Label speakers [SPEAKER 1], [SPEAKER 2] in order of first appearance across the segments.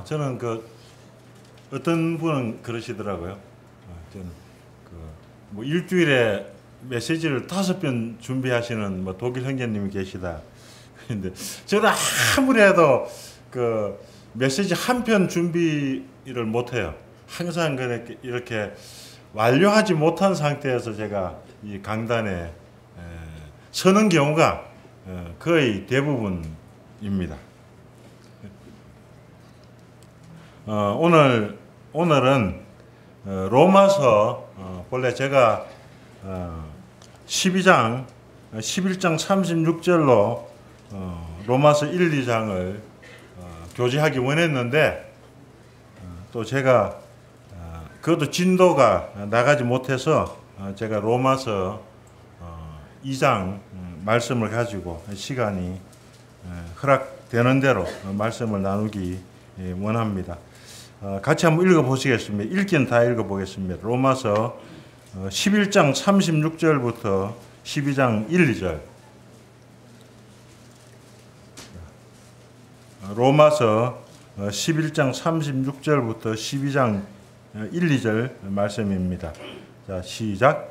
[SPEAKER 1] 저는 어떤 분은 그러시더라고요. 저는 뭐 일주일에 메시지를 5편 준비하시는 뭐 독일 형제님이 계시다. 근데 저는 아무리 해도 메시지 한 편 준비를 못해요. 항상 이렇게 완료하지 못한 상태에서 제가 이 강단에 서는 경우가 거의 대부분입니다. 오늘은 로마서 본래 제가 11장 36절로 로마서 1, 2장을 교제하기 원했는데 또 제가 그것도 진도가 나가지 못해서 제가 로마서 2장 말씀을 가지고 시간이 허락되는 대로 말씀을 나누기 원합니다. 같이 한번 읽어보시겠습니다. 읽기는 다 읽어보겠습니다. 로마서 11장 36절부터 12장 1, 2절. 로마서 11장 36절부터 12장 1, 2절 말씀입니다. 자, 시작.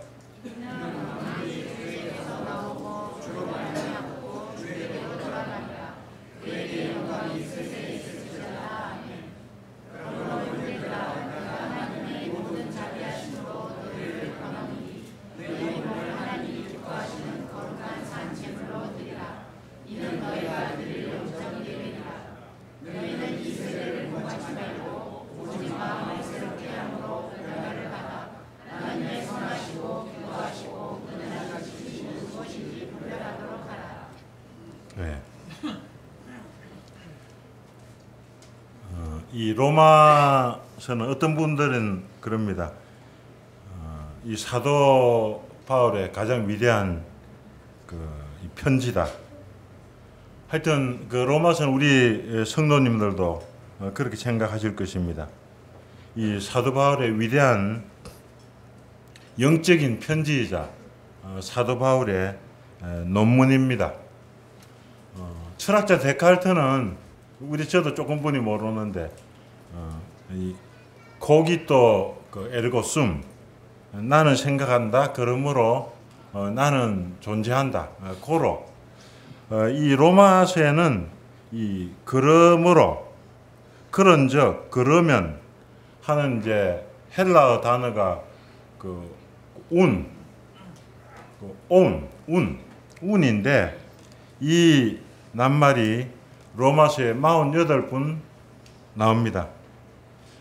[SPEAKER 1] 이 로마서는 어떤 분들은 그럽니다. 이 사도 바울의 가장 위대한 이 편지다. 하여튼 로마서는 우리 성도님들도 그렇게 생각하실 것입니다. 이 사도 바울의 위대한 영적인 편지이자 사도 바울의 논문입니다. 철학자 데카르트는 저도 조금 분이 모르는데 이 코기또 에르고 숨, 나는 생각한다, 그러므로 나는 존재한다, 고로 이 로마서에는 이 그러므로, 그런즉, 그러면 하는 이제 헬라어 단어가 운인데 이 낱말이 로마서에 48분 나옵니다.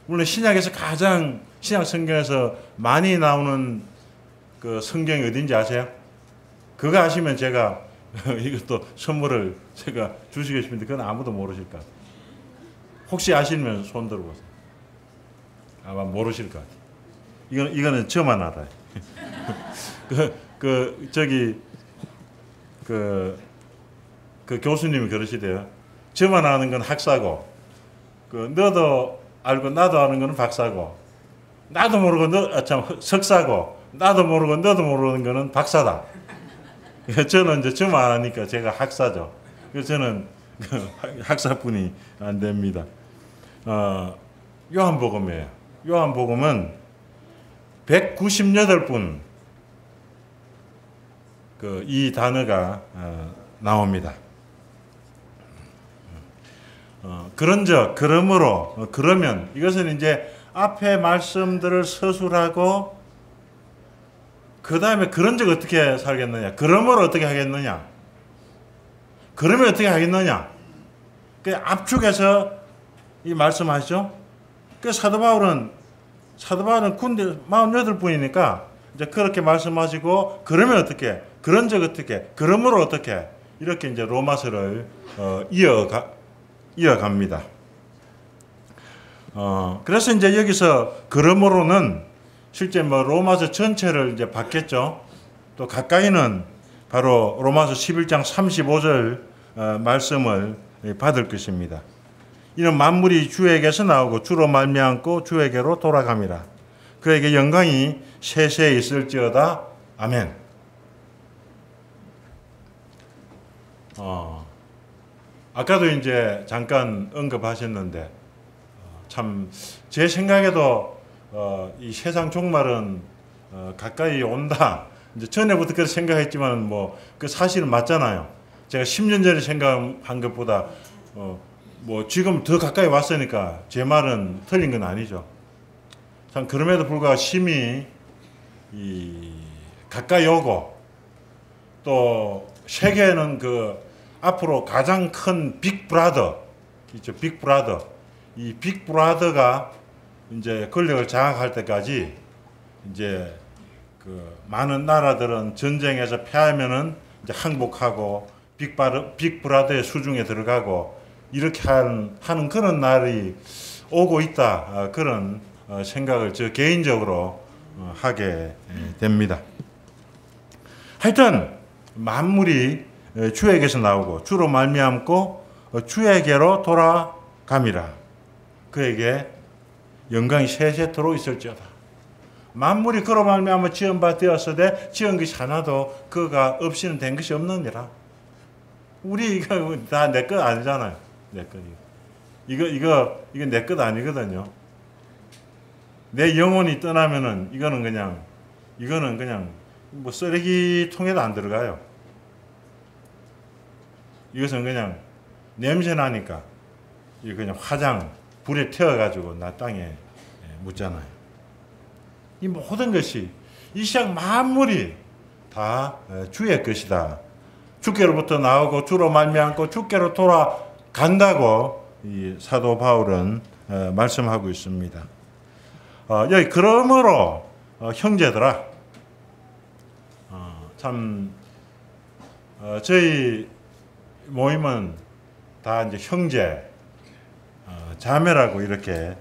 [SPEAKER 1] 물론 신약에서 가장 신약 성경에서 많이 나오는 성경이 어딘지 아세요? 그거 아시면 제가 이것도 선물을 제가 주시겠습니다. 그건 아무도 모르실 것 같아요. 혹시 아시면 손 들어보세요. 아마 모르실 것 같아요. 이거는 저만 알아요. 교수님이 그러시대요. 저만 아는 건 학사고, 너도 알고 나도 아는 건 박사고, 나도 모르고 석사고, 나도 모르고 너도 모르는 거는 박사다. 저는 이제 저만 아니까 제가 학사죠. 그래서 저는 학사뿐이 안 됩니다. 요한복음이에요. 요한복음은 198분 이 단어가 나옵니다. 그런즉, 그러므로, 그러면, 이것은 이제 앞에 말씀들을 서술하고 그 다음에 그런즉 어떻게 살겠느냐, 그러므로 어떻게 하겠느냐, 그러면 어떻게 하겠느냐, 그 압축해서 이 말씀하시죠. 그 사도 바울은 군대 48분이니까 이제 그렇게 말씀하시고, 그러면 어떻게, 그런즉 어떻게, 그러므로 어떻게, 이렇게 이제 로마서를 이어갑니다. 그래서 이제 여기서 그러므로는 실제 로마서 전체를 이제 받겠죠. 또 가까이는 바로 로마서 11장 35절 말씀을 받을 것입니다. 이는 만물이 주에게서 나오고 주로 말미암고 주에게로 돌아감이라. 그에게 영광이 세세에 있을지어다. 아멘. 아까도 이제 잠깐 언급하셨는데 참 제 생각에도 이 세상 종말은 가까이 온다. 이제 전에부터 그렇게 생각했지만 뭐 그 사실은 맞잖아요. 제가 10년 전에 생각한 것보다 뭐 지금 더 가까이 왔으니까 제 말은 틀린 건 아니죠. 참 그럼에도 불구하고 심히 이 가까이 오고 또 세계는 그 앞으로 가장 큰 빅브라더 있죠. 빅브라더. 이 빅브라더가 이제 권력을 장악할 때까지 이제 그 많은 나라들은 전쟁에서 패하면은 이제 항복하고 빅브라더의 수중에 들어가고 이렇게 하는 그런 날이 오고 있다. 그런 생각을 저 개인적으로 하게 됩니다. 하여튼 만물이 주에게서 나오고 주로 말미암고 주에게로 돌아감이라. 그에게 영광이 세세토록 있을지어다. 만물이 그로 말미암아 지은 바 되었으되 지은 것이 하나도 그가 없이는 된 것이 없느니라. 우리 이거 다 내 것 아니잖아요. 내 것. 이거 내 것 아니거든요. 내 영혼이 떠나면은 이거는 그냥 뭐 쓰레기통에도 안 들어가요. 이것은 그냥 냄새 나니까 이거 그냥 화장 불에 태워가지고 나 땅에 묻잖아요. 이 모든 것이 이 세상 만물이 다 주의 것이다. 주께로부터 나오고 주로 말미암고 주께로 돌아간다고 이 사도 바울은 말씀하고 있습니다. 여기 그러므로 형제들아, 참 저희 모임은 다 이제 형제, 자매라고 이렇게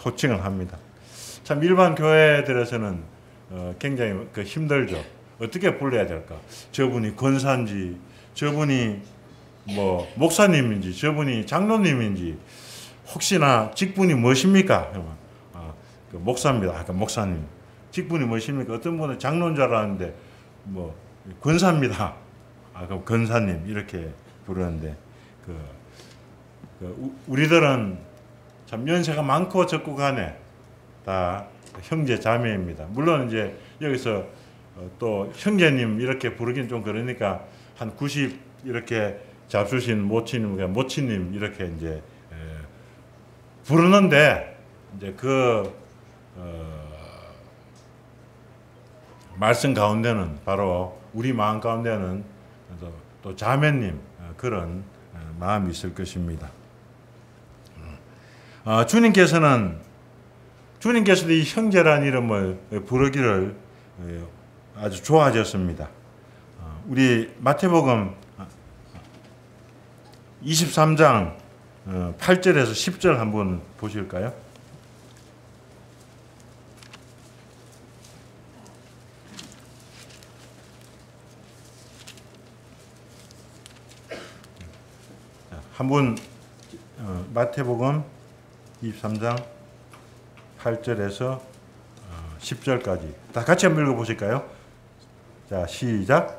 [SPEAKER 1] 호칭을 합니다. 참 일반 교회들에서는 굉장히 힘들죠. 어떻게 불러야 될까? 저분이 권사인지, 저분이 뭐 목사님인지, 저분이 장로님인지, 혹시나 직분이 무엇입니까? 그 목사입니다. 아까 목사님. 직분이 무엇입니까? 어떤 분은 장로인 줄 알았는데 뭐 권사입니다. 그럼 권사님 이렇게 부르는데 우리들은 참 연세가 많고 적고 간에 다 형제 자매입니다. 물론 이제 여기서 또 형제님 이렇게 부르긴 좀 그러니까 한 90 이렇게 잡수신 모치님 이렇게 이제 부르는데 이제 말씀 가운데는 바로 우리 마음 가운데는 또 자매님 그런 마음이 있을 것입니다. 주님께서도 이 형제라는 이름을 부르기를 아주 좋아하셨습니다. 우리 마태복음 23장 8절에서 10절 한번 보실까요? 한번 마태복음 23장 8절에서 10절까지 다 같이 한번 읽어보실까요? 자, 시작.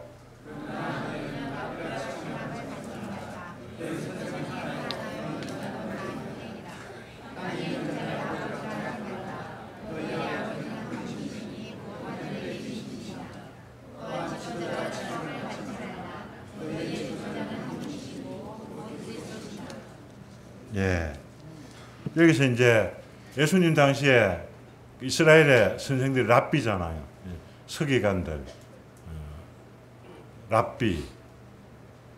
[SPEAKER 1] 예. 여기서 이제 예수님 당시에 이스라엘의 선생들이 랍비잖아요. 서기관들, 랍비,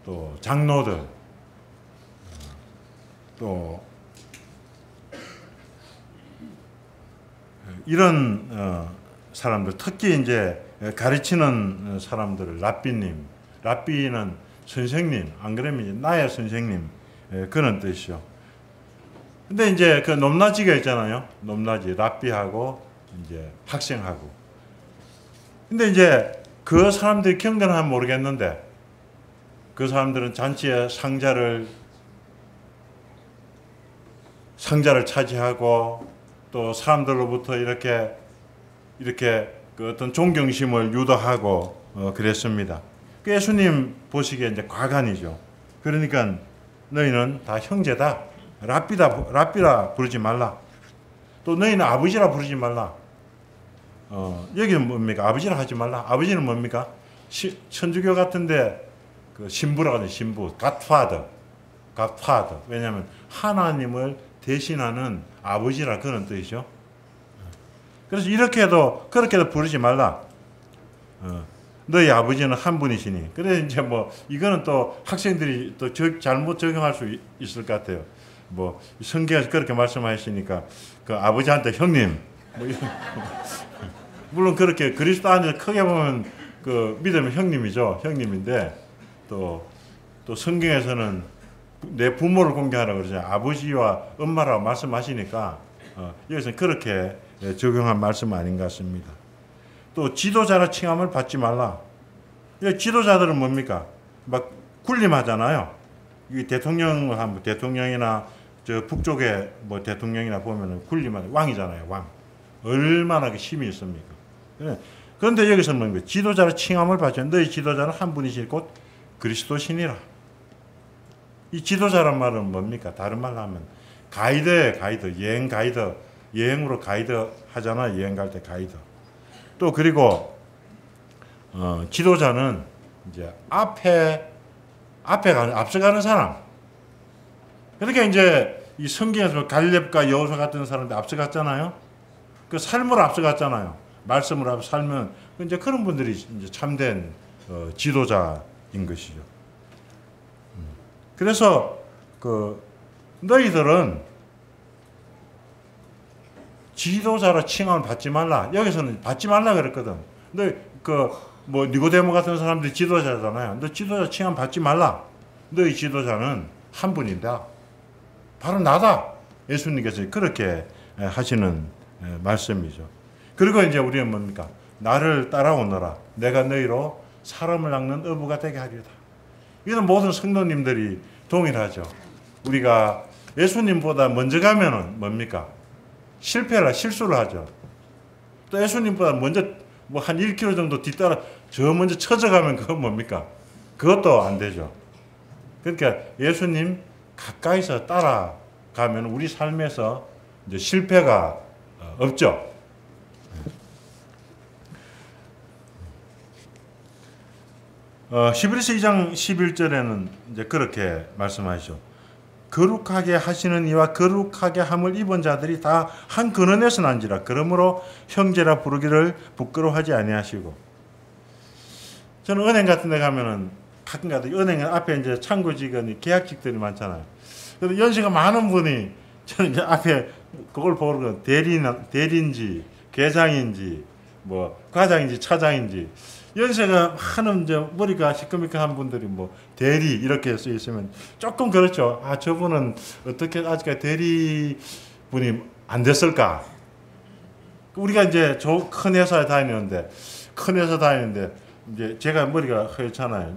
[SPEAKER 1] 또 장로들, 또 이런 사람들, 특히 이제 가르치는 사람들을 랍비는 선생님, 안 그러면 이제 나의 선생님 그런 뜻이죠. 근데 이제 그 높낮이가 있잖아요. 높낮이, 랍비하고 이제 학생하고. 근데 이제 그 사람들이 경건하면 모르겠는데 그 사람들은 잔치에 상자를 차지하고 또 사람들로부터 이렇게 그 어떤 존경심을 유도하고 그랬습니다. 그 예수님 보시기에 이제 과간이죠. 그러니까 너희는 다 형제다. 랍비라 부르지 말라. 또 너희는 아버지라 부르지 말라. 여기는 뭡니까? 아버지라 하지 말라. 아버지는 뭡니까? 천주교 같은데 그 신부라고 하죠. 신부. Godfather. Godfather. 왜냐하면 하나님을 대신하는 아버지라 그런 뜻이죠. 그래서 이렇게도 그렇게도 부르지 말라. 너희 아버지는 한 분이시니. 그래 이제 뭐 이거는 또 학생들이 또 잘못 적용할 수 있을 것 같아요. 뭐 성경에서 그렇게 말씀하시니까 그 아버지한테 형님. 뭐 물론 그렇게 그리스도 안에서 크게 보면 그 믿으면 형님이죠. 형님인데 또 성경에서는 내 부모를 공개하라고 그러죠. 아버지와 엄마라고 말씀하시니까 여기서는 그렇게 적용한 말씀 아닌 것 같습니다. 또 지도자라 칭함을 받지 말라. 지도자들은 뭡니까? 막 군림하잖아요. 이 대통령을 하면 대통령이나 저 북쪽에 뭐 대통령이나 보면은 군림하는 왕이잖아요. 왕. 얼마나 힘이 있습니까? 그런데 여기서는 뭡니까? 지도자라 칭함을 받지. 너희 지도자는 한 분이실 곧 그리스도시니라. 이 지도자란 말은 뭡니까? 다른 말로 하면 가이드예요. 가이드. 여행 가이드. 여행으로 가이드 하잖아요. 여행 갈 때 가이드. 또 그리고 지도자는 이제 앞서가는 사람. 그러니까 이제 이 성경에서 갈렙과 여호수아 같은 사람들 앞서갔잖아요. 그 삶으로 앞서갔잖아요. 말씀으로 살면 이제 그런 분들이 이제 참된 지도자인 것이죠. 그래서 그 너희들은 지도자로 칭함을 받지 말라. 여기서는 받지 말라 그랬거든. 너 뭐 니고데모 같은 사람들이 지도자잖아요. 너 지도자 칭함 받지 말라. 너희 지도자는 한 분이다. 바로 나다. 예수님께서 그렇게 하시는 말씀이죠. 그리고 이제 우리는 뭡니까? 나를 따라오너라. 내가 너희로 사람을 낚는 어부가 되게 하리다. 이건 모든 성도님들이 동일하죠. 우리가 예수님보다 먼저 가면은 뭡니까? 실수를 하죠. 또 예수님보다 먼저 뭐 한 1km 정도 뒤따라 저 먼저 쳐져가면 그건 뭡니까? 그것도 안 되죠. 그러니까 예수님 가까이서 따라가면 우리 삶에서 이제 실패가 없죠. 히브리서 2장 11절에는 이제 그렇게 말씀하시죠. 거룩하게 하시는 이와 거룩하게 함을 입은 자들이 다 한 근원에서 난지라. 그러므로 형제라 부르기를 부끄러워하지 아니하시고. 저는 은행 같은 데 가면은 가끔 가도 은행 앞에 이제 창구직원이 계약직들이 많잖아요. 그래서 연세가 많은 분이 저는 이제 앞에 그걸 보고 대리인지 계장인지 뭐 과장인지 차장인지 연세가 많은 이제 머리가 시커멓게한 분들이 뭐 대리 이렇게 써 있으면 조금 그렇죠. 아 저분은 어떻게 아직까지 대리 분이 안 됐을까? 우리가 이제 저 큰 회사에 다니는데 이제 제가 머리가 허옇잖아요.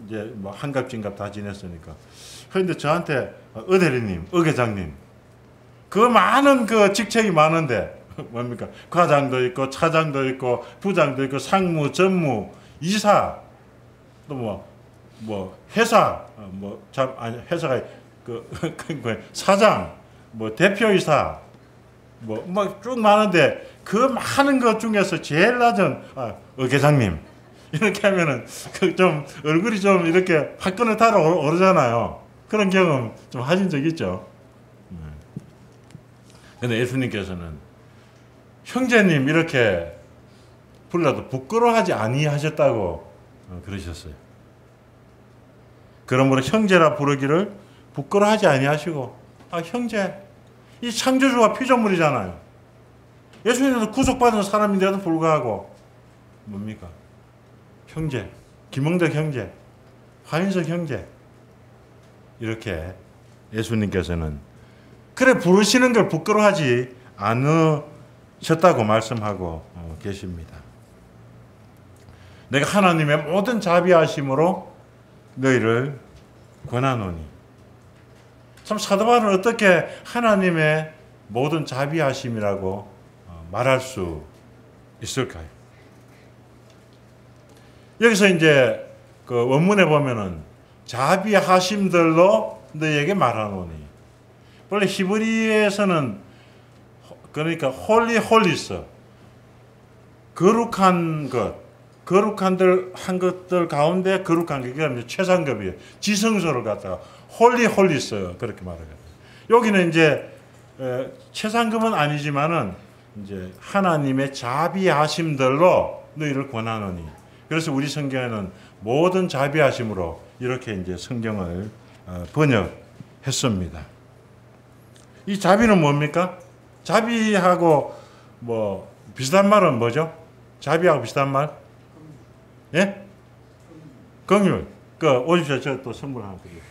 [SPEAKER 1] 이제 뭐 한갑진갑 다 지냈으니까. 그런데 저한테 대리님, 계장님, 그 많은 그 직책이 많은데. 뭡니까? 과장도 있고 차장도 있고 부장도 있고 상무, 전무, 이사 또 뭐 회사 회사가 사장 뭐 대표이사 뭐 막 쭉 많은데 그 많은 것 중에서 제일 낮은 계장님 이렇게 하면은 그 좀 얼굴이 좀 이렇게 화끈을 타러 오르잖아요. 그런 경험 좀 하신 적 있죠? 근데 예수님께서는 형제님 이렇게 불러도 부끄러워하지 아니하셨다고 그러셨어요. 그러므로 형제라 부르기를 부끄러워하지 아니하시고 형제 이 창조주와 피조물이잖아요. 예수님도 구속받은 사람인데도 불구하고 뭡니까? 형제, 김영덕 형제, 화인석 형제 이렇게 예수님께서는 그래 부르시는 걸 부끄러워하지 않으셨다고 말씀하고 계십니다. 내가 하나님의 모든 자비하심으로 너희를 권하노니. 참 사도 바울은 어떻게 하나님의 모든 자비하심이라고 말할 수 있을까요? 여기서 이제 그 원문에 보면은 자비하심들로 너희에게 말하노니. 원래 히브리에서는 그러니까 홀리 홀리스, 거룩한 것, 한 것들 가운데 거룩한 게 이게 최상급이에요. 지성소를 갖다가 홀리 홀리스 그렇게 말해요. 여기는 이제 최상급은 아니지만은 이제 하나님의 자비하심들로 너희를 권하노니. 그래서 우리 성경에는 모든 자비하심으로 이렇게 이제 성경을 번역했습니다. 이 자비는 뭡니까? 자비하고 뭐 비슷한 말은 뭐죠? 자비하고 비슷한 말? 예? 긍휼. 오십시오. 제가 또 선물 하나 드릴게요.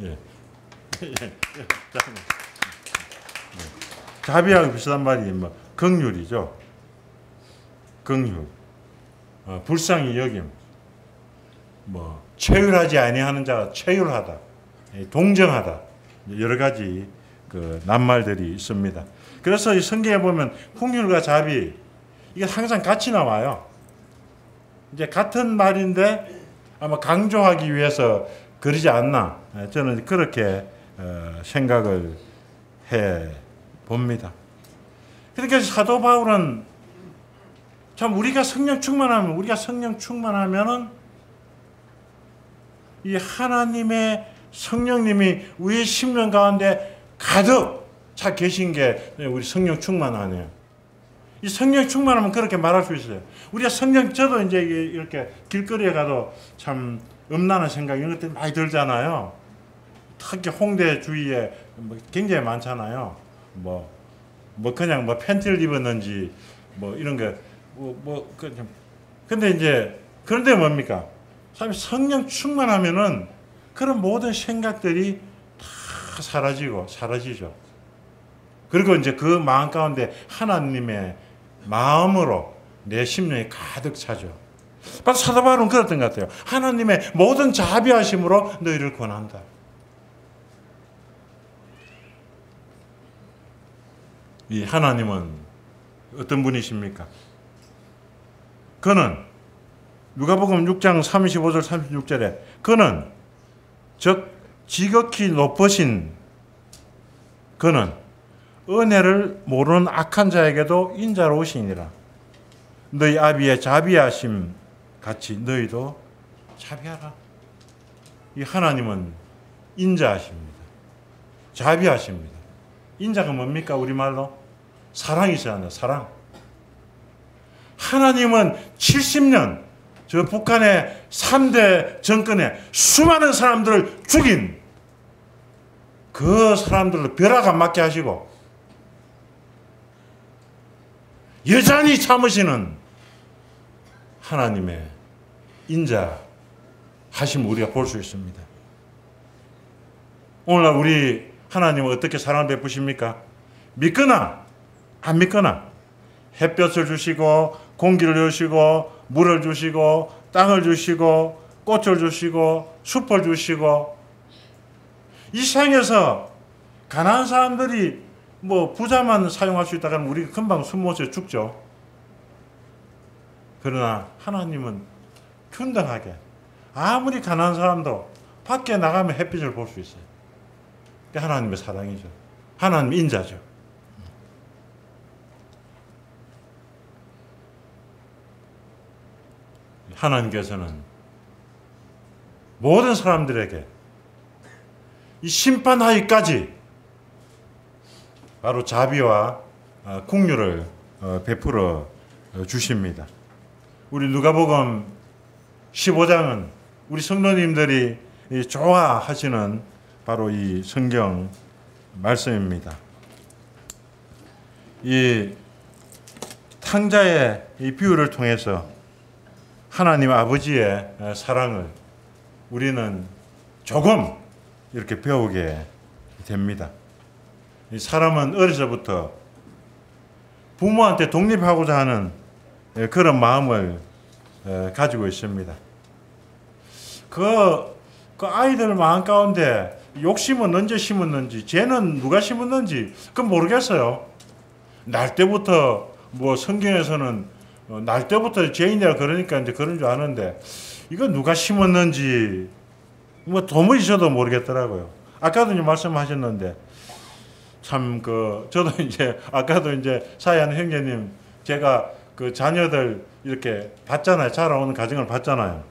[SPEAKER 1] 예. 자비하고 비슷한 말이 뭐 긍휼이죠. 긍휼. 불쌍히 여김. 뭐 체휼하지 아니하는 자가 체휼하다. 동정하다. 여러 가지 그 낱말들이 있습니다. 그래서 이 성경에 보면 긍휼과 자비 이게 항상 같이 나와요. 이제 같은 말인데 아마 강조하기 위해서 그러지 않나. 저는 그렇게 생각을 해 봅니다. 그러니까 사도 바울은 참 우리가 성령 충만하면은 이 하나님의 성령님이 우리 심령 가운데 가득 차 계신 게 우리 성령 충만하네요. 이 성령 충만하면 그렇게 말할 수 있어요. 우리가 저도 이제 이렇게 길거리에 가도 참 음란한 생각 이런 것들이 많이 들잖아요. 특히 홍대 주위에 굉장히 많잖아요. 그냥 팬티를 입었는지 이런 게 근데 이제 그런데 뭡니까? 성령 충만하면은 그런 모든 생각들이 다 사라지죠. 그리고 이제 그 마음 가운데 하나님의 마음으로 내 심령이 가득 차죠. 바로 사도 바울은 그랬던 것 같아요. 하나님의 모든 자비하심으로 너희를 권한다. 이 하나님은 어떤 분이십니까? 그는 누가복음 6장 35절 36절에 그는 즉 지극히 높으신 그는 은혜를 모르는 악한 자에게도 인자로우시니라. 너희 아비의 자비하심 같이 너희도 자비하라. 이 하나님은 인자하십니다. 자비하십니다. 인자가 뭡니까? 우리말로 사랑이잖아요. 사랑. 하나님은 70년 저 북한의 3대 정권에 수많은 사람들을 죽인 그 사람들을 벼락 안 맞게 하시고 여전히 참으시는 하나님의 인자하심을 우리가 볼 수 있습니다. 오늘날 우리 하나님은 어떻게 사랑을 베푸십니까? 믿거나 안 믿거나 햇볕을 주시고 공기를 주시고 물을 주시고 땅을 주시고 꽃을 주시고 숲을 주시고 이 세상에서 가난한 사람들이 부자만 사용할 수 있다면 우리가 금방 숨모셔 죽죠. 그러나 하나님은 균등하게 아무리 가난한 사람도 밖에 나가면 햇빛을 볼 수 있어요. 그게 하나님의 사랑이죠. 하나님의 인자죠. 하나님께서는 모든 사람들에게 이 심판하기까지 바로 자비와 긍휼을 베풀어 주십니다. 우리 누가복음 15장은 우리 성도님들이 좋아하시는 바로 이 성경 말씀입니다. 이 탕자의 이 비유를 통해서 하나님 아버지의 사랑을 우리는 조금 이렇게 배우게 됩니다. 이 사람은 어려서부터 부모한테 독립하고자 하는 그런 마음을 가지고 있습니다. 그 아이들 마음 가운데 욕심은 언제 심었는지, 죄는 누가 심었는지 그건 모르겠어요. 날 때부터 성경에서는 날 때부터 죄인이라 그러니까 이제 그런 줄 아는데 이거 누가 심었는지 뭐 도무지 저도 모르겠더라고요. 아까도 이제 말씀하셨는데 참 저도 이제 아까도 이제 사회하는 형제님 제가 그 자녀들 이렇게 봤잖아요. 자라오는 과정을 봤잖아요.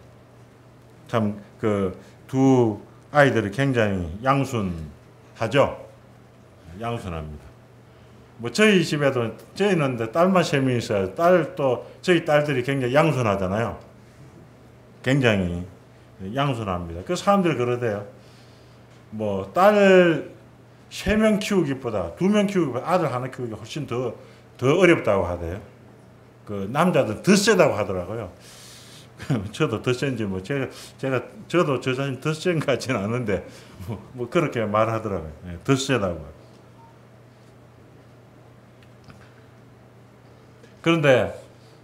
[SPEAKER 1] 참 두 아이들이 굉장히 양순하죠. 양순합니다. 뭐 저희 집에도 저희는 딸만 3명 있어요. 저희 딸들이 굉장히 양순하잖아요. 굉장히 양순합니다. 그 사람들이 그러대요. 뭐 딸 3명 키우기보다 2명 키우기보다 아들 하나 키우기 훨씬 더 어렵다고 하대요. 그 남자들 더 세다고 하더라고요. 저도 더 센지 뭐 저도 저 자신 더 센 것 같지는 않은데 뭐 그렇게 말하더라고요. 더 세다고. 그런데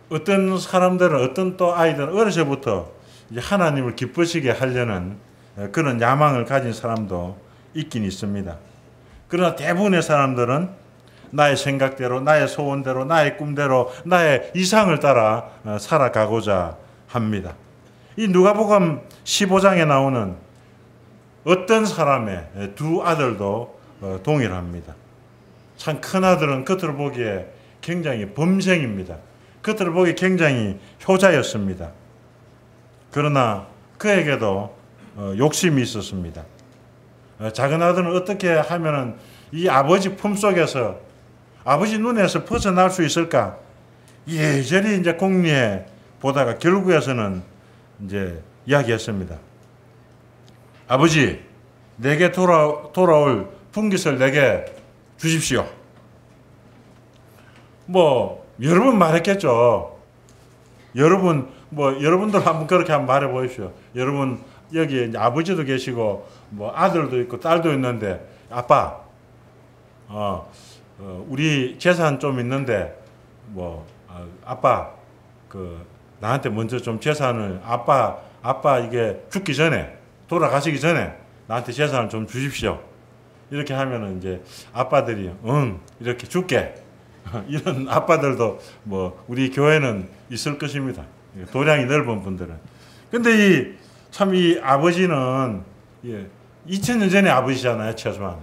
[SPEAKER 1] 어떤 사람들은 어떤 또 아이들은 어려서부터 이제 하나님을 기쁘시게 하려는 그런 야망을 가진 사람도 있긴 있습니다. 그러나 대부분의 사람들은 나의 생각대로, 나의 소원대로, 나의 꿈대로, 나의 이상을 따라 살아가고자 합니다. 이 누가복음 15장에 나오는 어떤 사람의 두 아들도 동일합니다. 참 큰 아들은 겉으로 보기에 굉장히 범생입니다. 겉으로 보기에 굉장히 효자였습니다. 그러나 그에게도 욕심이 있었습니다. 작은 아들은 어떻게 하면은 이 아버지 품속에서 아버지 눈에서 벗어날 수 있을까? 예전에 이제 공리에 보다가 결국에서는 이제 이야기했습니다. 아버지, 내게 돌아올 분깃을 내게 주십시오. 뭐 여러 번 말했겠죠. 여러분들 한번 그렇게 한번 말해 보십시오. 여러분 여기 이제 아버지도 계시고 뭐 아들도 있고 딸도 있는데 아빠, 우리 재산 좀 있는데 아빠 나한테 먼저 좀 재산을 아빠 이게 죽기 전에 돌아가시기 전에 나한테 재산을 좀 주십시오. 이렇게 하면은 이제 아빠들이 이렇게 줄게. 이런 아빠들도 뭐 우리 교회는 있을 것입니다. 도량이 넓은 분들은. 근데 참 이 아버지는 2000년 전의 아버지잖아요, 최소한.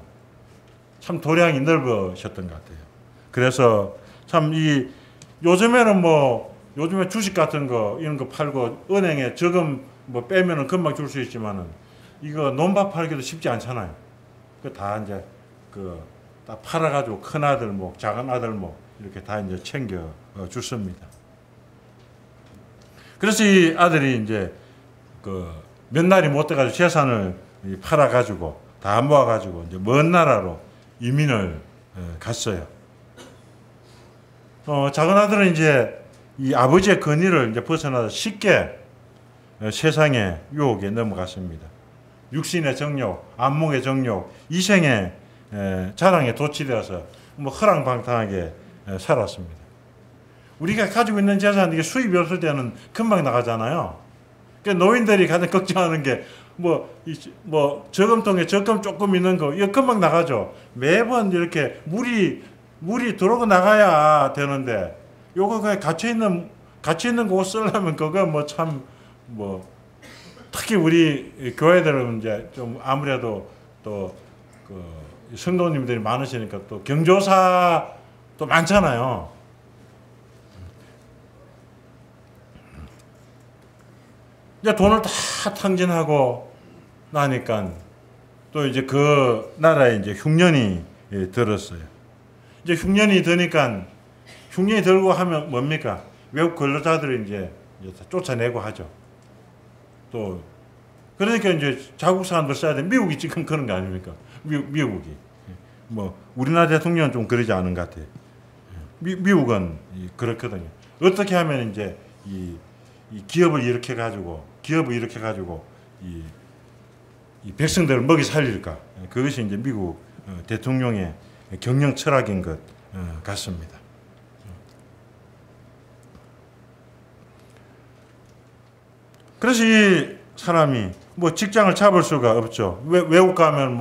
[SPEAKER 1] 참 도량이 넓으셨던 것 같아요. 그래서 참 요즘에 주식 같은 거 이런 거 팔고 은행에 저금 뭐 빼면은 금방 줄 수 있지만은 이거 논밭 팔기도 쉽지 않잖아요. 그 다 이제 다 팔아가지고 큰 아들 작은 아들 이렇게 다 이제 챙겨 줬습니다. 그래서 이 아들이 이제 몇 날이 못 돼가지고 재산을 팔아가지고 다 모아가지고 이제 먼 나라로 이민을 갔어요. 작은 아들은 이제 이 아버지의 권위를 이제 벗어나서 쉽게 세상의 유혹에 넘어갔습니다. 육신의 정욕, 안목의 정욕, 이생의 자랑에 도취되어서 허랑방탕하게 살았습니다. 우리가 가지고 있는 재산, 이게 수입이 없을 때는 금방 나가잖아요. 그러니까 노인들이 가장 걱정하는 게 저금통에 적금 조금 있는 거, 이거 금방 나가죠. 매번 이렇게 물이 들어오고 나가야 되는데, 요거 그냥 갇혀있는 거 쓰려면 그거 특히 우리 교회들은 이제 좀 아무래도 또 성도님들이 많으시니까 또 경조사 또 많잖아요. 이제 돈을 다 탕진하고 나니까 또 이제 그 나라에 이제 흉년이 들었어요. 이제 흉년이 드니까 흉년이 들고 하면 뭡니까? 외국 근로자들이 이제 쫓아내고 하죠. 또 그러니까 이제 자국 사람들 써야 돼. 미국이 지금 그런 거 아닙니까? 미국이 우리나라 대통령은 좀 그러지 않은 것 같아요. 미국은 그렇거든요. 어떻게 하면 이제 이 기업을 일으켜 가지고 이 백성들을 먹이 살릴까? 그것이 이제 미국 대통령의 경영 철학인 것 같습니다. 그래서 이 사람이 직장을 잡을 수가 없죠. 외국 가면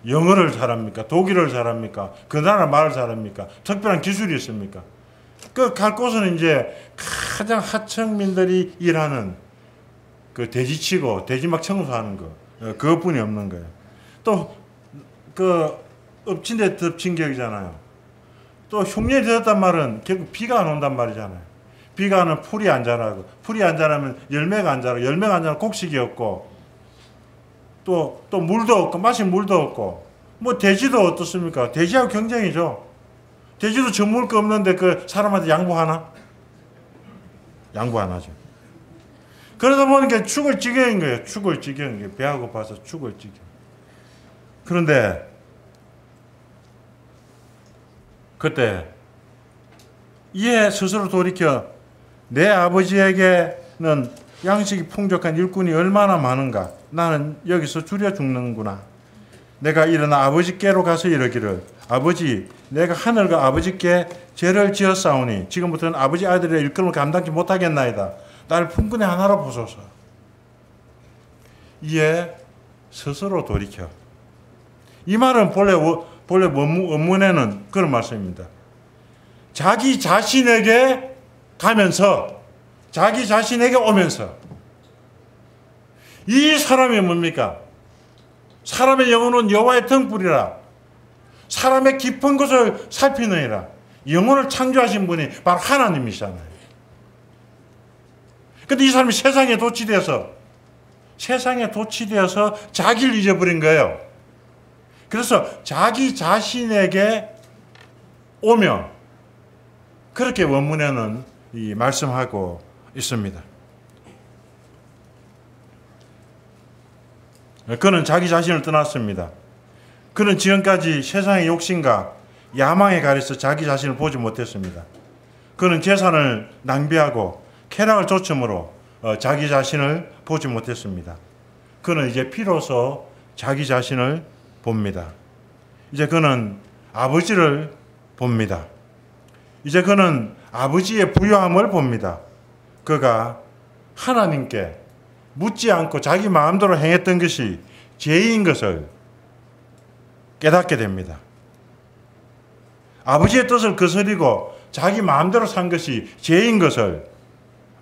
[SPEAKER 1] 영어를 잘합니까? 독일어를 잘합니까? 그 나라 말을 잘합니까? 특별한 기술이 있습니까? 갈 곳은 이제 가장 하층민들이 일하는 그 돼지치고 돼지막 청소하는 거, 그것뿐이 없는 거예요. 또 그 엎친 데 덮친 격이잖아요. 또 흉년이 되었단 말은 결국 비가 안 온단 말이잖아요. 비가 안 오면 풀이 안 자라고, 풀이 안 자라면 열매가 안 자라고, 열매가 안 자라면 곡식이 없고, 또 물도 없고, 마실 물도 없고, 뭐 돼지도 어떻습니까? 돼지하고 경쟁이죠. 돼지도 젖 먹을 거 없는데 그 사람한테 양보하나? 양보 안 하죠. 그러다 보니까 죽을 지경인 거예요. 죽을 지경인 거예요. 배가 고파서 죽을 지경. 그런데 그때 이에 스스로 돌이켜 내 아버지에게는 양식이 풍족한 일꾼이 얼마나 많은가. 나는 여기서 줄여 죽는구나. 내가 일어나 아버지께로 가서 이르기를 아버지 내가 하늘과 아버지께 죄를 지었사오니 지금부터는 아버지 아들의 일꾼을 감당치 못하겠나이다. 나를 품꾼의 하나로 보소서. 이에 스스로 돌이켜. 이 말은 본래 원문에는 그런 말씀입니다. 자기 자신에게 가면서 자기 자신에게 오면서 이 사람이 뭡니까? 사람의 영혼은 여호와의 등불이라 사람의 깊은 곳을 살피느니라. 영혼을 창조하신 분이 바로 하나님이시잖아요. 근데 이 사람이 세상에 도취되어서 자기를 잊어버린 거예요. 그래서 자기 자신에게 오며 그렇게 원문에는 말씀하고 있습니다. 그는 자기 자신을 떠났습니다. 그는 지금까지 세상의 욕심과 야망에 가려서 자기 자신을 보지 못했습니다. 그는 재산을 낭비하고 쾌락을 쫓음으로 자기 자신을 보지 못했습니다. 그는 이제 비로소 자기 자신을 봅니다. 이제 그는 아버지를 봅니다. 이제 그는 아버지의 부유함을 봅니다. 그가 하나님께 묻지 않고 자기 마음대로 행했던 것이 죄인 것을 깨닫게 됩니다. 아버지의 뜻을 거스리고 자기 마음대로 산 것이 죄인 것을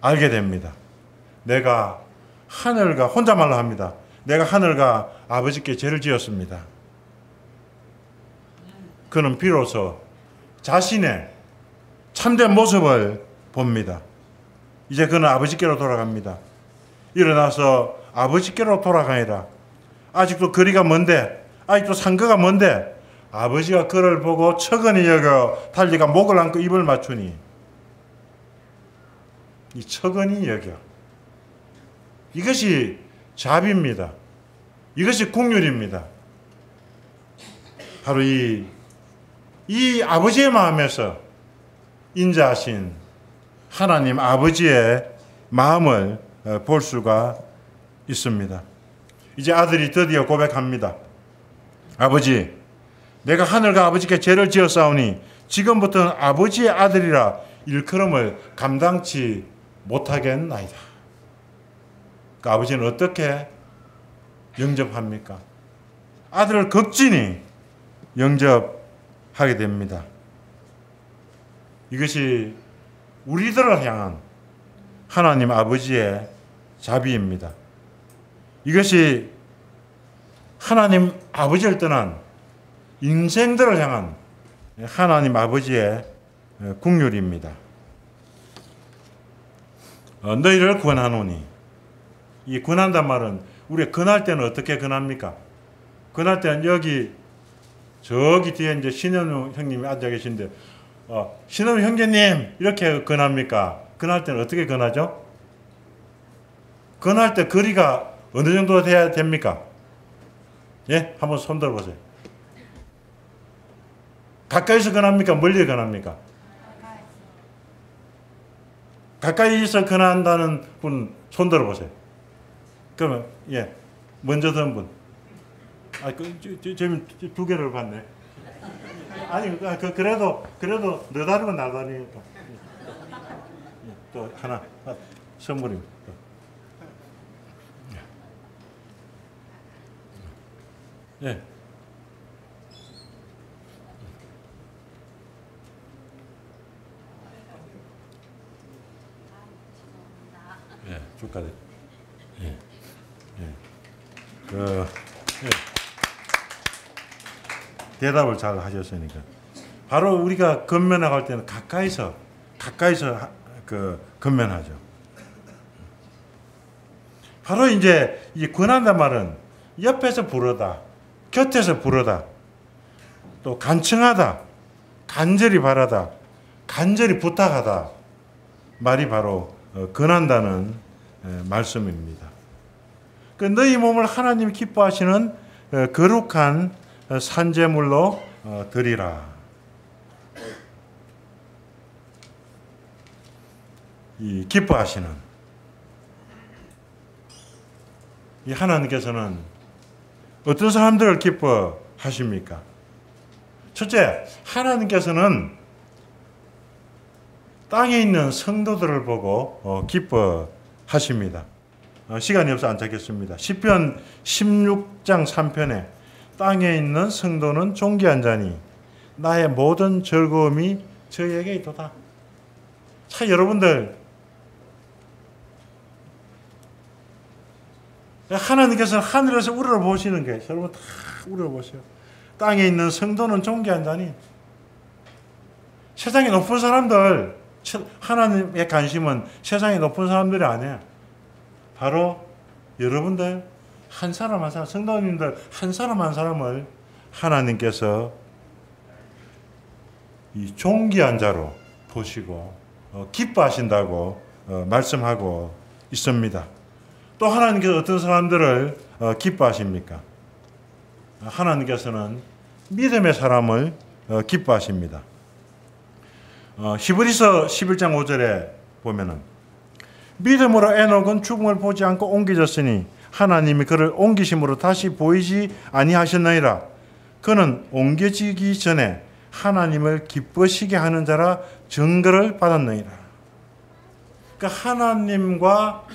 [SPEAKER 1] 알게 됩니다. 내가 하늘과 혼자말로 합니다. 내가 하늘과 아버지께 죄를 지었습니다. 그는 비로소 자신의 참된 모습을 봅니다. 이제 그는 아버지께로 돌아갑니다. 일어나서 아버지께로 돌아가니라. 아직도 거리가 먼데, 아직도 상거가 먼데 아버지가 그를 보고 척은히 여겨 달리가 목을 안고 입을 맞추니 이 척은히 여겨. 이것이 자비입니다. 이것이 긍휼입니다. 바로 이 아버지의 마음에서 인자하신 하나님 아버지의 마음을 볼 수가 있습니다. 이제 아들이 드디어 고백합니다. 아버지, 내가 하늘과 아버지께 죄를 지었사오니 지금부터는 아버지의 아들이라 일컬음을 감당치 못하겠나이다. 그 아버지는 어떻게 영접합니까? 아들을 극진히 영접하게 됩니다. 이것이 우리들을 향한 하나님 아버지의 자비입니다. 이것이 하나님 아버지를 떠난 인생들을 향한 하나님 아버지의 긍휼입니다. 너희를 권하노니, 이 권한단 말은 우리가 권할 때는 어떻게 권합니까? 권할 때는 저기 뒤에 이제 신현우 형님이 앉아 계신데 신현우 형제님 이렇게 권합니까? 권할 때는 어떻게 권하죠? 권할 때 거리가 어느 정도 돼야 됩니까? 예? 한번 손 들어보세요. 가까이서 권합니까? 멀리 권합니까? 가까이서 권한다는 분 손 들어보세요. 그러면 예, 먼저 든 분. 지금 두 개를 봤네. 아니 그래도 너 다르면 나 다르니까. 또 하나 선물입니다. 예. 예, 축하드립니다. 예. 예. 예. 대답을 잘 하셨으니까. 바로 우리가 건면하고 때는 가까이서 건면하죠. 바로 이제 이 권한단 말은 옆에서 부르다, 곁에서 부르다, 또 간청하다, 간절히 바라다, 간절히 부탁하다 말이 바로 권한다는 말씀입니다. 그 너희 몸을 하나님 기뻐하시는 거룩한 산제물로 드리라. 이 기뻐하시는 이 하나님께서는 어떤 사람들을 기뻐하십니까? 첫째, 하나님께서는 땅에 있는 성도들을 보고 기뻐하십니다. 시간이 없어 안 찾겠습니다. 시편 16장 3편에 땅에 있는 성도는 존귀한 자니 나의 모든 즐거움이 저에게 있도다. 자, 여러분들, 하나님께서는 하늘에서 우러보시는 게, 여러분 다 우러보세요. 땅에 있는 성도는 존귀한 자니. 세상에 높은 사람들, 하나님의 관심은 세상에 높은 사람들이 아니에요. 바로 여러분들 한 사람 한 사람, 성도님들 한 사람 한 사람을 하나님께서 이 존귀한 자로 보시고 기뻐하신다고 말씀하고 있습니다. 또 하나님께서 어떤 사람들을 기뻐하십니까? 하나님께서는 믿음의 사람을 기뻐하십니다. 히브리서 11장 5절에 보면은 믿음으로 에녹은 죽음을 보지 않고 옮겨졌으니 하나님이 그를 옮기심으로 다시 보이지 아니하셨나이다. 그는 옮겨지기 전에 하나님을 기쁘시게 하는 자라 증거를 받았느니라. 그러니까 하나님과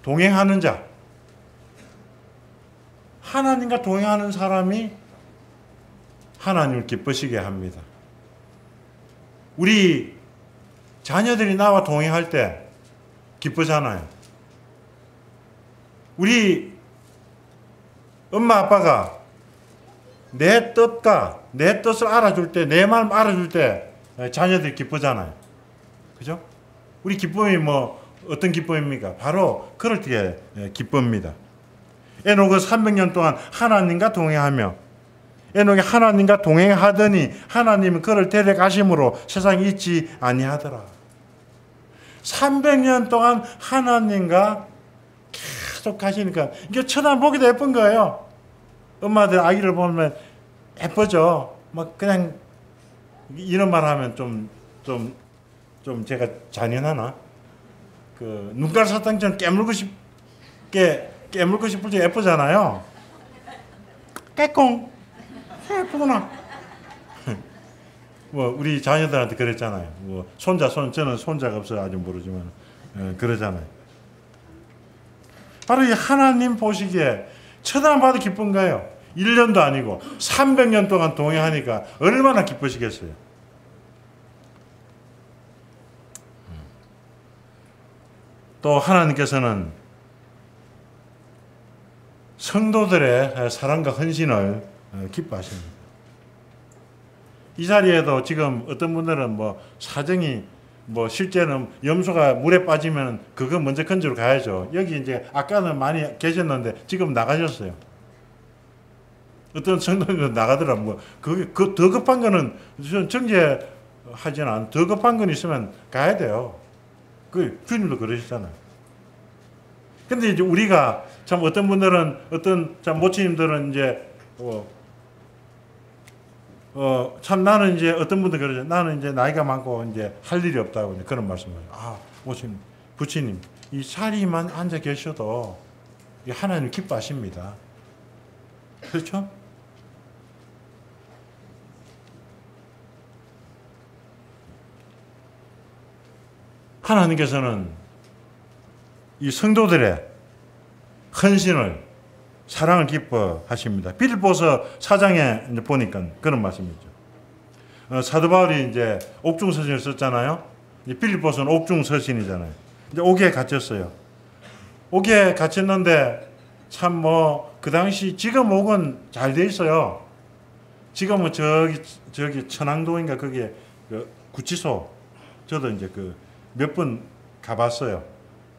[SPEAKER 1] 동행하는 자, 하나님과 동행하는 사람이 하나님을 기쁘시게 합니다. 우리 자녀들이 나와 동행할 때 기쁘잖아요. 우리 엄마 아빠가 내 뜻을 알아줄 때, 내 마음 알아줄 때 자녀들이 기쁘잖아요. 그죠? 우리 기쁨이 어떤 기쁨입니까? 바로 그럴 때 기쁩니다. 에녹은 300년 동안 하나님과 동행하며 에녹이 하나님과 동행하더니 하나님은 그를 데려가심으로 세상에 있지 아니하더라. 300년 동안 하나님과 계속 가시니까 이게 쳐다보기도 예쁜 거예요. 엄마들 아기를 보면 예쁘죠. 그냥 이런 말 하면 좀 제가 잔인하나? 눈깔 사탕처럼 깨물고 싶을 때 예쁘잖아요. 깨꽁 예쁘구나. 우리 자녀들한테 그랬잖아요. 저는 손자가 없어서 아직 모르지만 그러잖아요. 바로 이 하나님 보시기에 쳐다봐도 기쁜 거예요. 1년도 아니고 300년 동안 동행하니까 얼마나 기쁘시겠어요. 또 하나님께서는 성도들의 사랑과 헌신을 기뻐하십니다. 이 자리에도 지금 어떤 분들은 사정이 실제는 염소가 물에 빠지면 그거 먼저 건지러 가야죠. 여기 이제 아까는 많이 계셨는데 지금 나가셨어요. 어떤 성도님도 나가더라. 그게 더 급한 거는 정죄하지는 않아. 더 급한 건 있으면 가야 돼요. 주님도 그러시잖아요. 근데 이제 우리가 참 어떤 분들은 참 모치님들은 이제 참 나는 이제 어떤 분들 그러죠. 나는 이제 나이가 많고 이제 할 일이 없다고 그런 말씀을. 모치님, 부치님 이 자리만 앉아 계셔도 하나님 기뻐하십니다. 그렇죠? 하나님께서는 이 성도들의 헌신을 사랑을 기뻐하십니다. 빌립보서 4장에 이제 보니까 그런 말씀이죠. 사도 바울이 이제 옥중서신을 썼잖아요. 빌립보서는 옥중서신이잖아요. 이제 옥에 갇혔어요. 옥에 갇혔는데 참 그 당시 지금 옥은 잘 돼 있어요. 지금은 저기 천왕동인가 거기에 그 구치소 저도 이제 그 몇 번 가봤어요.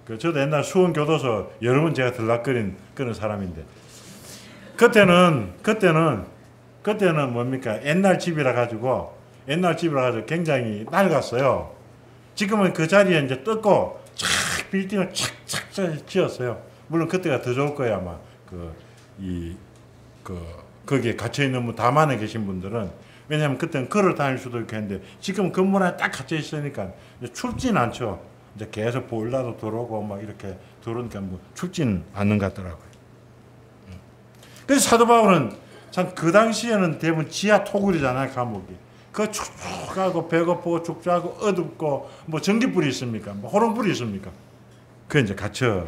[SPEAKER 1] 그 저도 옛날 수원교도소 여러 번 제가 들락거린 그런 사람인데 그때는 뭡니까 옛날 집이라 가지고 굉장히 낡았어요. 지금은 그 자리에 이제 뜯고 착 빌딩을 착착 지었어요. 물론 그때가 더 좋을 거야 아마 거기에 갇혀 있는 분 다만에 계신 분들은 왜냐하면 그때는 걸어 다닐 수도 있겠는데 지금 건물 안에 딱 갇혀 있으니까 춥진 않죠. 이제 계속 보일러도 들어오고 막 이렇게 들어오니까 뭐 춥진 않는 것 같더라고요. 그래서 사도 바울은 참 그 당시에는 대부분 지하 토굴이잖아요 감옥이. 그 축축하고 배고프고 축축하고 어둡고 뭐 전기불이 있습니까? 뭐 호롱불이 있습니까? 그 이제 갇혀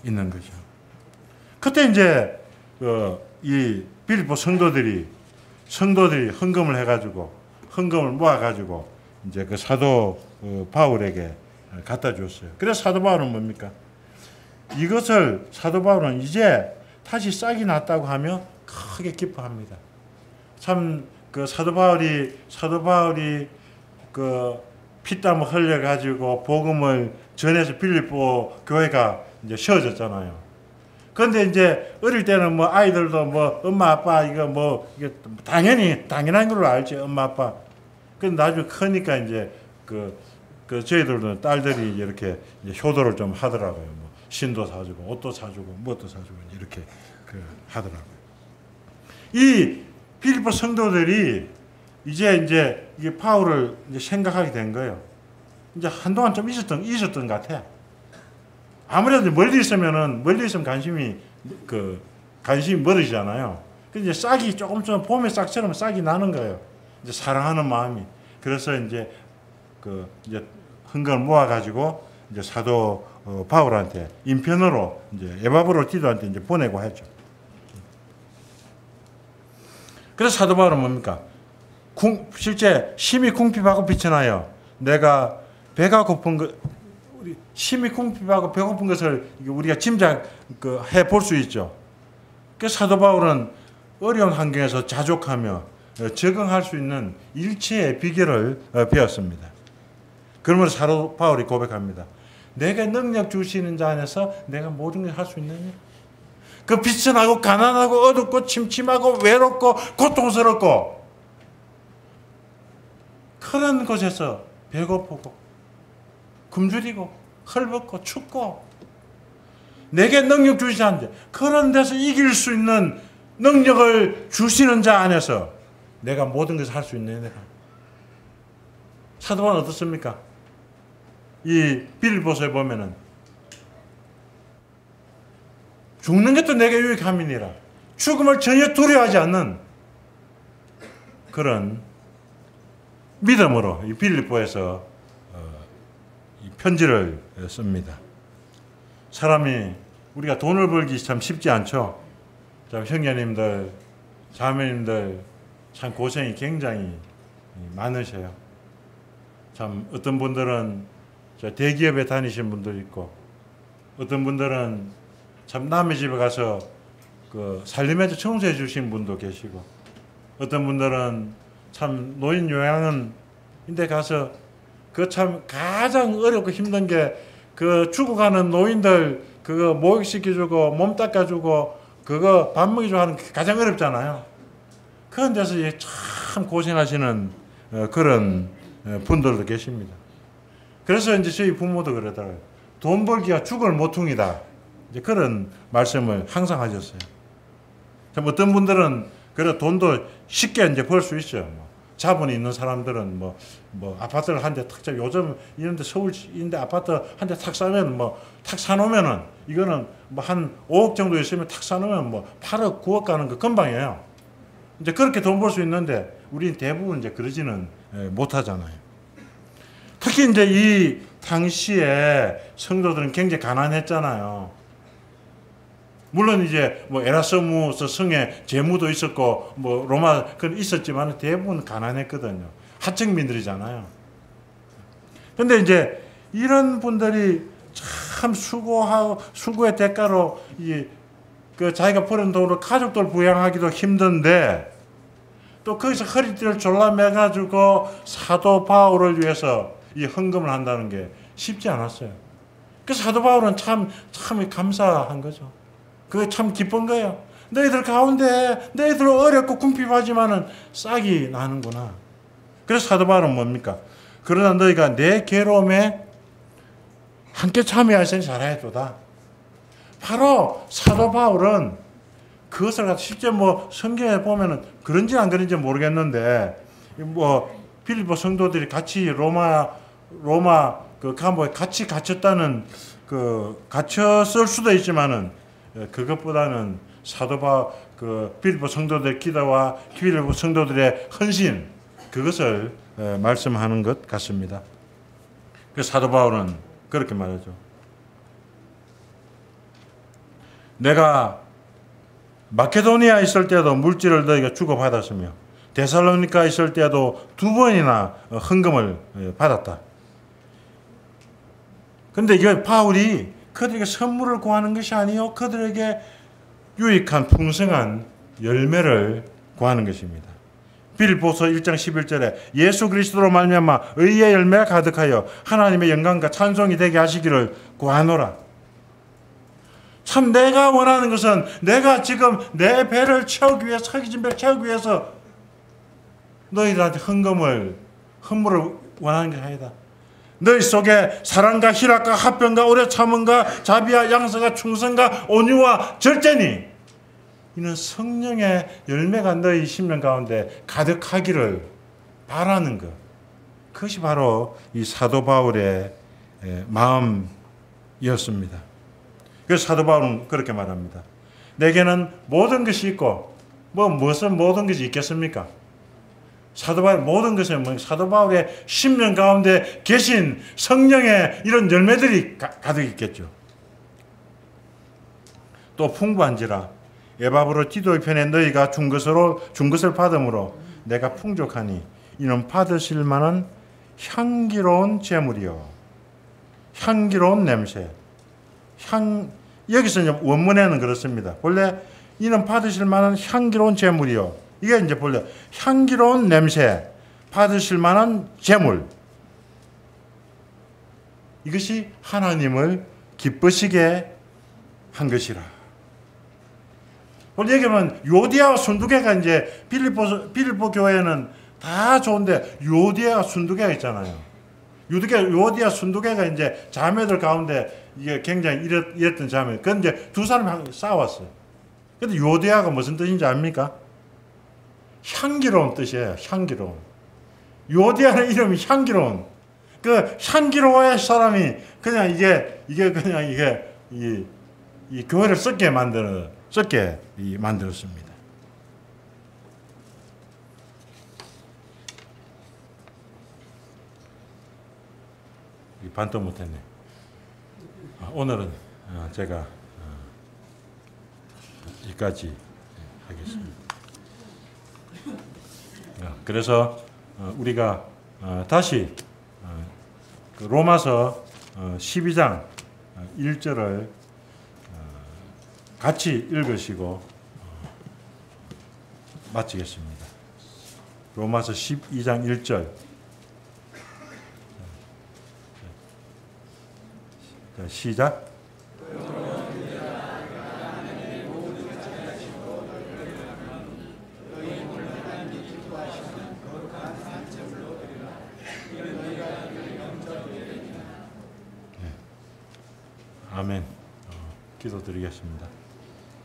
[SPEAKER 1] 있는 거죠. 그때 이제 이 빌립보 성도들이 헌금을 해가지고 헌금을 모아가지고 이제 그 사도 바울에게 갖다 줬어요. 그래서 사도 바울은 뭡니까? 이것을 사도 바울은 이제 다시 싹이 났다고 하며 크게 기뻐합니다. 참 그 사도 바울이 그 피땀을 흘려가지고 복음을 전해서 빌립보 교회가 이제 세워졌잖아요. 그런데 이제 어릴 때는 뭐 아이들도 뭐 엄마 아빠 이거 뭐 이게 당연한 걸로 알지 엄마 아빠. 근데 나중에 크니까 이제 그 저희들도 딸들이 이렇게 이제 효도를 좀 하더라고요. 뭐 신도 사주고 옷도 사주고 뭣도 사주고 이렇게 하더라고요. 이 빌립보 성도들이 이제 이게 바울을 이제 생각하게 된 거예요. 이제 한동안 좀 있었던 것 같아요. 아무래도 멀리 있으면 관심이 멀어지잖아요. 근데 이제 싹이 조금 봄의 싹처럼 싹이 나는 거예요. 이제 사랑하는 마음이. 그래서 이제 이제 헌금을 모아가지고 이제 사도 바울한테 인편으로 이제 에바브로티도한테 이제 보내고 했죠. 그래서 사도 바울은 뭡니까? 실제 심히 궁핍하고 비천하여 내가 배가 고픈 것, 심히 궁핍하고 배고픈 것을 우리가 짐작해 볼 수 있죠. 그래서 사도 바울은 어려운 환경에서 자족하며 적응할 수 있는 일체의 비결을 배웠습니다. 그러면서 사도 바울이 고백합니다. 내게 능력 주시는 자 안에서 내가 모든 걸 할 수 있느냐? 그 비천하고 가난하고 어둡고 침침하고 외롭고 고통스럽고 그런 곳에서 배고프고 굶주리고 헐벗고 춥고 내게 능력 주시지 않는데 그런 데서 이길 수 있는 능력을 주시는 자 안에서 내가 모든 것을 할 수 있네. 내가. 사도 바울은 어떻습니까? 이 빌립보서에 보면은 죽는 것도 내게 유익함이니라. 죽음을 전혀 두려워하지 않는 그런 믿음으로 이 빌립보에서 이 편지를 씁니다. 사람이 우리가 돈을 벌기 참 쉽지 않죠. 참 형제님들, 자매님들 참 고생이 굉장히 많으셔요. 참 어떤 분들은 대기업에 다니신 분도 있고 어떤 분들은 참 남의 집에 가서 그 살림해서 청소해 주신 분도 계시고 어떤 분들은 참 노인 요양원인데 가서 그 참 가장 어렵고 힘든 게 그 죽어가는 노인들 그거 목욕시켜주고 몸 닦아주고 그거 밥 먹여주고 하는 게 가장 어렵잖아요. 그런 데서 참 고생하시는 그런 분들도 계십니다. 그래서 이제 저희 부모도 그러더라고요. 돈 벌기가 죽을 모퉁이다. 이제 그런 말씀을 항상 하셨어요. 어떤 분들은 그래 돈도 쉽게 이제 벌 수 있죠. 자본이 있는 사람들은 뭐 아파트를 한 대 탁 사 요즘 이런데 서울 인데 아파트 한 대 탁 사면 탁 사놓으면은 이거는 한 5억 정도 있으면 탁 사놓으면 8억 9억 가는 거 금방이에요. 이제 그렇게 돈 벌 수 있는데 우리는 대부분 이제 그러지는 못하잖아요. 특히 이제 이 당시에 성도들은 굉장히 가난했잖아요. 물론 이제 에라스무스 성에 재무도 있었고 로마 그건 있었지만 대부분 가난했거든요. 하층민들이잖아요. 근데 이제 이런 분들이 참 수고의 대가로 그 자기가 버린 돈으로 가족들 부양하기도 힘든데 또 거기서 허리띠를 졸라매가지고 사도 바울을 위해서 이 헌금을 한다는 게 쉽지 않았어요. 그래서 사도 바울은 참 감사한 거죠. 그게 참 기쁜 거예요. 너희들 가운데 너희들 어렵고 궁핍하지만은 싹이 나는구나. 그래서 사도 바울은 뭡니까? 그러나 너희가 내 괴로움에 함께 참여하시니 잘하였도다. 바로 사도 바울은 그것을 갖다 실제 뭐 성경에 보면은 그런지 안 그런지 모르겠는데 뭐 빌립보 성도들이 같이 로마 그 감옥에 같이 갇혔다는 그 갇혔을 수도 있지만은 그것보다는 사도 바울 그 빌립보 성도들의 기도와 빌립보 성도들의 헌신 그것을 말씀하는 것 같습니다. 그래서 사도 바울은 그렇게 말하죠. 내가 마케도니아 있을 때도 물질을 너희가 주고받았으며 데살로니가 있을 때도 2번이나 헌금을 받았다. 그런데 이게 바울이 그들에게 선물을 구하는 것이 아니요 그들에게 유익한 풍성한 열매를 구하는 것입니다. 빌립보서 1장 11절에 예수 그리스도로 말미암아 의의 열매가 가득하여 하나님의 영광과 찬송이 되게 하시기를 구하노라. 참 내가 원하는 것은 내가 지금 내 배를 채우기 위해서 허기진 배를 채우기 위해서 너희들한테 헌물을 원하는 게 아니다. 너희 속에 사랑과 희락과 화평과 오래 참음과 자비와 양선과 충성과 온유와 절제니 이는 성령의 열매가 너희 심령 가운데 가득하기를 바라는 것. 그것이 바로 이 사도 바울의 마음이었습니다. 그래서 사도 바울은 그렇게 말합니다. 내게는 모든 것이 있고 무슨 모든 것이 있겠습니까? 사도 바울 모든 것은 사도 바울의 심령 가운데 계신 성령의 이런 열매들이 가득 있겠죠. 또 풍부한지라 에바브로 디도의 편에 너희가 준 것을 받음으로 내가 풍족하니 이는 받으실 만한 향기로운 제물이요 향기로운 냄새 여기서 이제 원문에는 그렇습니다. 본래 이는 받으실 만한 향기로운 제물이요. 이게 이제 본래 향기로운 냄새, 받으실 만한 제물. 이것이 하나님을 기쁘시게 한 것이라. 본래 얘기하면 요디아와 순두개가 이제 빌립보 교회는 다 좋은데 요디아와 순두개가 있잖아요. 요디아 순두개가 이제 자매들 가운데 이게 굉장히 이랬던 자매. 그건 이제 두 사람이 싸웠어요. 근데 요디아가 무슨 뜻인지 압니까? 향기로운 뜻이에요. 향기로운. 요디아의 이름이 향기로운. 그 향기로워야 사람이 그냥 이게 이 교회를 썩게 만들었습니다. 반도 못했네. 오늘은 제가 여기까지 하겠습니다. 그래서 우리가 다시 로마서 12장 1절을 같이 읽으시고 마치겠습니다. 로마서 12장 1절 시작. 아멘. 기도드리겠습니다.